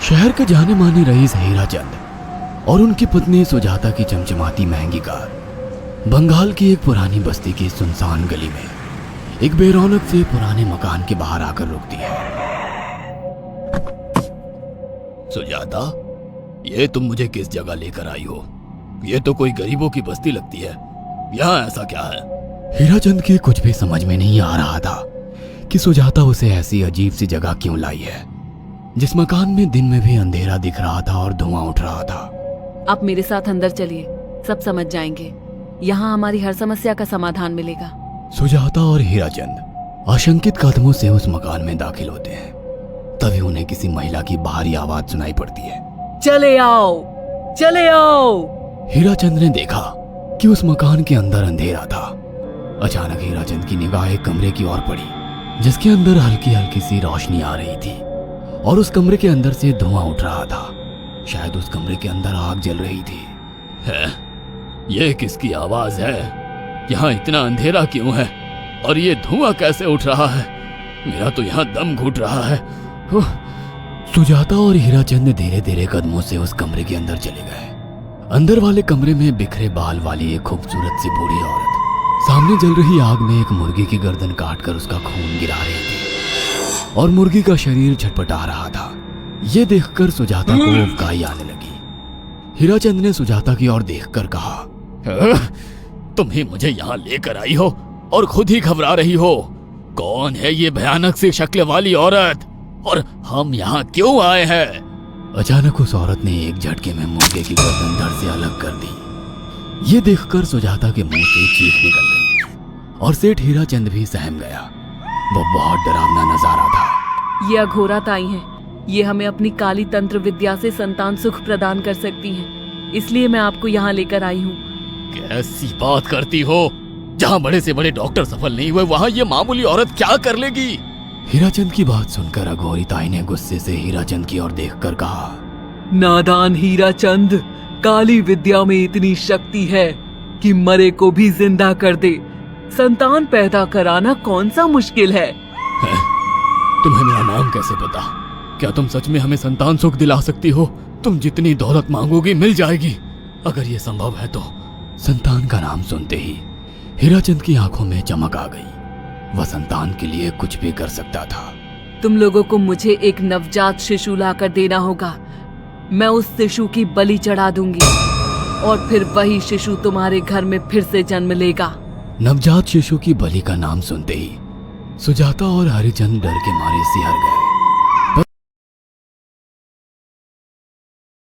शहर के जाने माने रईस हीराचंद और उनकी पत्नी सुजाता की चमचमाती महंगी कार बंगाल की एक पुरानी बस्ती की सुनसान गली में एक बेरौनक से पुराने मकान के बाहर आकर रुकती है। सुजाता, ये तुम मुझे किस जगह लेकर आई हो? ये तो कोई गरीबों की बस्ती लगती है। यहाँ ऐसा क्या है? हीराचंद के कुछ भी समझ में नहीं आ रहा था कि सुजाता उसे ऐसी अजीब सी जगह क्यों लाई है, जिस मकान में दिन में भी अंधेरा दिख रहा था और धुआं उठ रहा था। आप मेरे साथ अंदर चलिए, सब समझ जाएंगे। यहाँ हमारी हर समस्या का समाधान मिलेगा। सुजाता और हीराचंद आशंकित कदमों से उस मकान में दाखिल होते हैं। तभी उन्हें किसी महिला की बाहरी आवाज सुनाई पड़ती है। चले आओ, चले आओ। हीराचंद ने देखा कि उस मकान के अंदर अंधेरा था। अचानक हीराचंद की निगाह एक कमरे की ओर पड़ी, जिसके अंदर हल्की हल्की सी रोशनी आ रही थी और उस कमरे के अंदर से धुआं उठ रहा था। शायद उस कमरे के अंदर आग जल रही थी। है? ये किसकी आवाज है? यहाँ इतना अंधेरा क्यों है और ये धुआं कैसे उठ रहा है? मेरा तो यहाँ दम घुट रहा है। सुजाता और हीराचंद धीरे धीरे कदमों से उस कमरे के अंदर चले गए। अंदर वाले कमरे में बिखरे बाल वाली एक खूबसूरत सी बूढ़ी औरत सामने जल रही आग में एक मुर्गी की गर्दन काटकर उसका खून गिरा रही थी और मुर्गी का शरीर छटपटा रहा था। ये देखकर सुजाता को उबकाई आने लगी। हीराचंद ने सुजाता की ओर देखकर कहा, तुम ही मुझे यहाँ लेकर आई हो और खुद ही घबरा रही हो। कौन है ये भयानक सी शक्ल वाली औरत और हम यहाँ क्यों आए हैं? अचानक उस औरत ने एक झटके में मुर्गे की गर्दन धड़ से अलग कर दी। ये देखकर सुजाता के मुंह से चीख निकल गई और सेठ हीराचंद भी सहम गया। वो बहुत डरावना नजारा था। ये अघोरात आई हैं। ये हमें अपनी काली तंत्र विद्या से संतान सुख प्रदान कर सकती हैं। इसलिए मैं आपको यहाँ लेकर आई हूँ। कैसी बात करती हो? जहाँ बड़े से बड़े डॉक्टर सफल नहीं हुए, वहाँ ये मामूली औरत क्या कर लेगी? हीराचंद की बात सुनकर अघोरिताई ने गुस्से से हीराचंद की ओर देखकर कहा, नादान हीराचंद, काली विद्या में इतनी शक्ति है कि मरे को भी जिंदा कर दे। संतान पैदा कराना कौन सा मुश्किल है? तुम्हें मेरा नाम कैसे पता? क्या तुम सच में हमें संतान सुख दिला सकती हो? तुम जितनी दौलत मांगोगी मिल जाएगी, अगर ये संभव है तो। संतान का नाम सुनते ही हीराचंद की आंखों में चमक आ गई। वह संतान के लिए कुछ भी कर सकता था। तुम लोगों को मुझे एक नवजात शिशु लाकर देना होगा। मैं उस शिशु की बलि चढ़ा दूंगी और फिर वही शिशु तुम्हारे घर में फिर से जन्म लेगा। नवजात शिशु की बलि का नाम सुनते ही सुजाता और हरिचंद डर के मारे सिहर गए।